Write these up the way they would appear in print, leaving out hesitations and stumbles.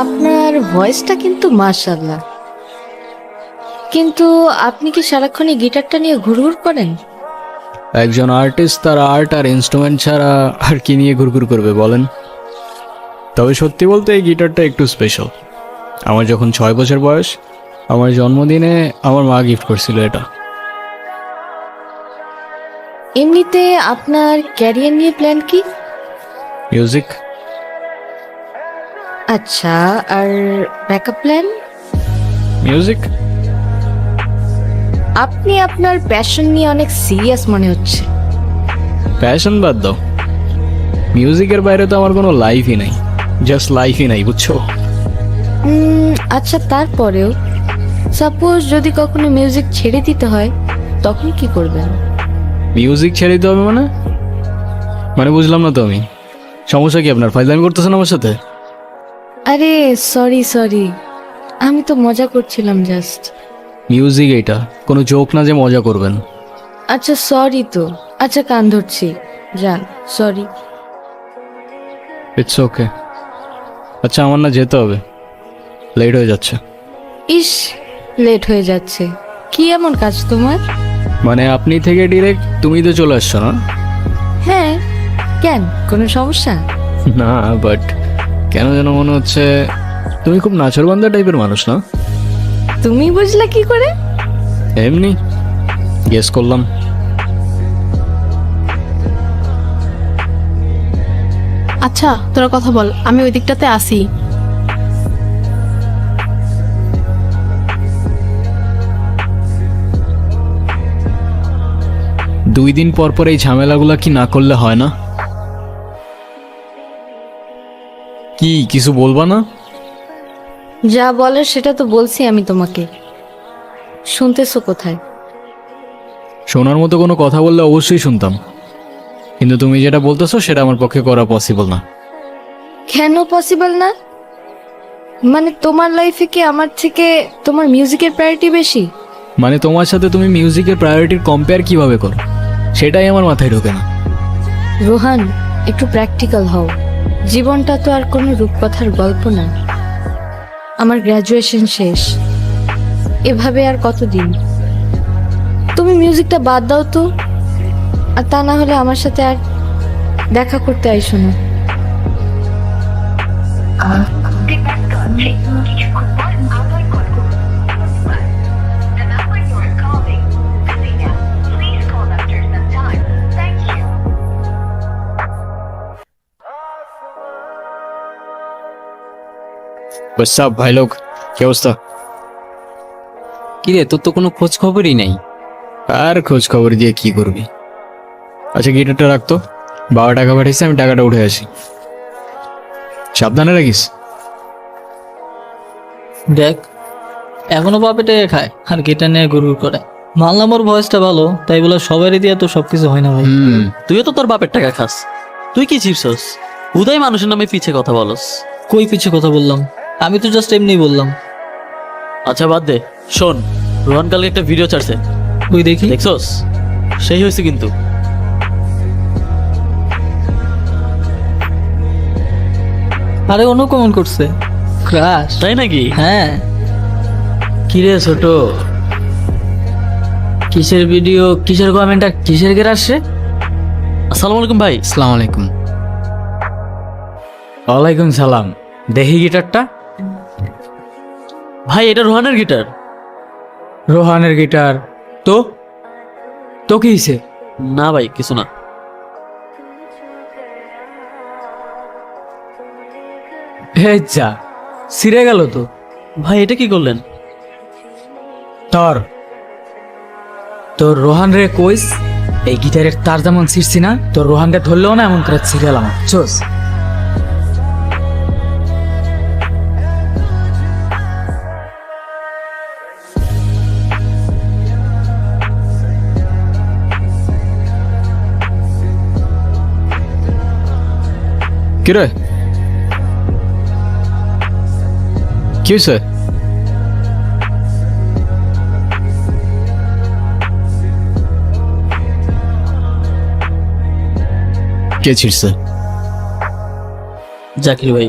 আপনার ভয়েসটা কিন্তু মাশাআল্লাহ, কিন্তু আপনি কি সারাক্ষণ এই গিটারটা নিয়ে ঘুরঘুর করেন? একজন আর্টিস্ট তার আর্ট আর ইনস্ট্রুমেন্ট ছাড়া আর কি নিয়ে ঘুরঘুর করবে বলেন? তবে সত্যি বলতে এই গিটারটা একটু স্পেশাল। আমার যখন 6 বছর বয়স, আমার জন্মদিনে আমার মা গিফট করছিল এটা। এমনিতে আপনার ক্যারিয়ার নিয়ে প্ল্যান কি? মিউজিক। আচ্ছা, আর ব্যাকআপ প্ল্যান? মিউজিক। আপনি আপনার প্যাশন নিয়ে অনেক সিরিয়াস মনে হচ্ছে। প্যাশন বাদ দাও, মিউজিকের বাইরে তো আমার কোনো লাইফই নাই, জাস্ট লাইফই নাই, বুঝছো? আচ্ছা, তারপরেও সাপোজ যদি কখনো মিউজিক ছেড়ে দিতে হয় তখন কি করবেন? মিউজিক ছেড়ে দিতে হবে মানে? মানে বুঝলাম না তো আমি। সমস্যা কি আপনার? ফাইজলামি করতেছেন আমার সাথে? আরে সরি সরি, আমি তো মজা করছিলাম জাস্ট। মিউজিক এটা কোনো জোক না যে মজা করবেন। আচ্ছা সরি তো, আচ্ছা কান ধরছি, যান, সরি। It's okay. আচ্ছা আমার না যেতে হবে, লেট হয়ে যাচ্ছে। ইস, লেট হয়ে যাচ্ছে? কি এমন কাজ তোমার? মানে আপনি থেকে ডিরেক্ট তুমি তো চলে আসছো না? হ্যাঁ, কেন, কোনো সমস্যা? না, বাট কেন যেন মনে হচ্ছে তুমি খুব নাচরবান্ধা টাইপের মানুষ না? তুমি বুঝলে কি করে? এমনি গেস করলাম। আচ্ছা তোরা কথা বল, আমি ওই দিকটাতে আসি। দুই দিন পর পর এই ঝামেলাগুলা কি না করলে হয় না? কি কিছু বলবা না? যা বলার সেটা তো বলছি আমি তোমাকে, শুনতেছো কোথায়? শোনার মতো কোনো কথা বললে অবশ্যই শুনতাম, কিন্তু তুমি যেটা বলতেছো সেটা আমার পক্ষে করা পসিবল না। কেন পসিবল না? মানে তোমার লাইফে কি আমার থেকে তোমার মিউজিকের প্রায়োরিটি বেশি? মানে তোমার সাথে তুমি মিউজিকের প্রায়োরিটির কম্পেয়ার কিভাবে করো সেটাই আমার মাথায় ঢোকে না। রোহান, একটু প্র্যাকটিক্যাল হও। জীবনটা তো আর কোনো রূপকথার গল্প না। আমার গ্র্যাজুয়েশন শেষ, এভাবে আর কতদিন? তুমি মিউজিকটা বাদ দাও তো, আর তা না হলে আমার সাথে আর দেখা করতে আইসো না। বসাব ভাই লোক, কি অবস্থা? কিরে, তোর তো কোনো খোঁজ খবরই নাই। আর খোঁজ খবর দিয়ে কি করবি? আচ্ছা গিটারটা রাখতো, বাবা টাকা পাঠিয়েছে, আমি টাকাটা উঠে আসি। সাবধানে রাখিস। দেখ, এখনো বাপেটে খায় আর গিটার নিয়ে গুড়গুড় করে। মানলাম ওর ভয়েসটা ভালো, তাই বলে সবারই দিয়ে তো সবকিছু হয় না ভাই। তুইও তো তোর বাপের টাকা খাস, তুই কি চিপসস? উদয় মানুষের নামে পিছে কথা বলস। কই পিছে কথা বললাম? আমি তো জাস্ট এমনি বললাম। আচ্ছা বাদ দে, শোন, রোহান কালকে একটা ভিডিও ছাড়ছে, তুই দেখি দেখছস? সেই হয়েছে কিন্তু। আরে অন্য কমেন্ট করছে, ক্রাশ। তাই নাকি? হ্যাঁ। কিরে ছোট, কিসের ভিডিও, কিসের কমেন্ট আর কিসের ক্রাশ রে? আসসালামু আলাইকুম ভাই। আসসালামু আলাইকুম। ওয়ালাইকুম সালাম। দেখি গিটারটা। ভাই এটা রোহানের গিটার। রোহানের গিটার? তো তো কি হয়েছে? না ভাই কিছু না। হে যা, ছিঁড়ে গেল তো। ভাই এটা কি করলেন? তোর তোর রোহান রে কইস, এই গিটারের তার যেমন ছিঁড়ছি না, তোর রোহান রে ধরলেও না এমন করে ছিঁড়ে গেলাম। চোস কি রে, কি হয়েছে? কে ছিড়ছে? জাকির ভাই।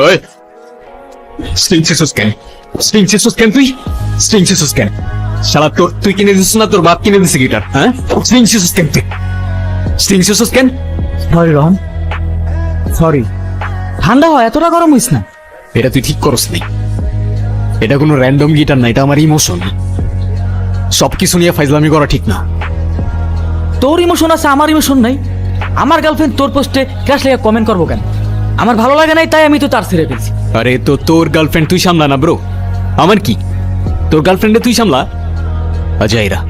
ওই স্ট্রিং ছিসুস কেন? স্ট্রিং ছিসুস কেন তুই? স্ট্রিং ছিসুস কেন? শালা তুই কিনে দিছিস না তোর বাপ কিনে দিছে গিটার? হ্যাঁ, স্ট্রিং ছিসুস কেন তুই? স্ট্রিং ছিসুস কেন? Sorry Rohan, sorry. ঠান্ডা হয়, এতটা গরম হইস না। এটা তুই ঠিক করস নাই। এটা কোনো র্যান্ডম গিটার না, এটা আমার ইমোশন। সবকিছু নিয়ে ফাইজলামি করা ঠিক না। তোর ইমোশন আছে, আমার ইমোশন নাই। আমার গার্লফ্রেন্ড তোর পোস্টে ক্রাশ লেগে কমেন্ট করবো কেন? আমার ভালো লাগে নাই, তাই আমি তো তার ছেড়ে ফেলছি। আরে তো তোর গার্লফ্রেন্ড তুই সামলা না ব্রো, আমার কি? তোর গার্লফ্রেন্ডে তুই সামলা। আজাইরা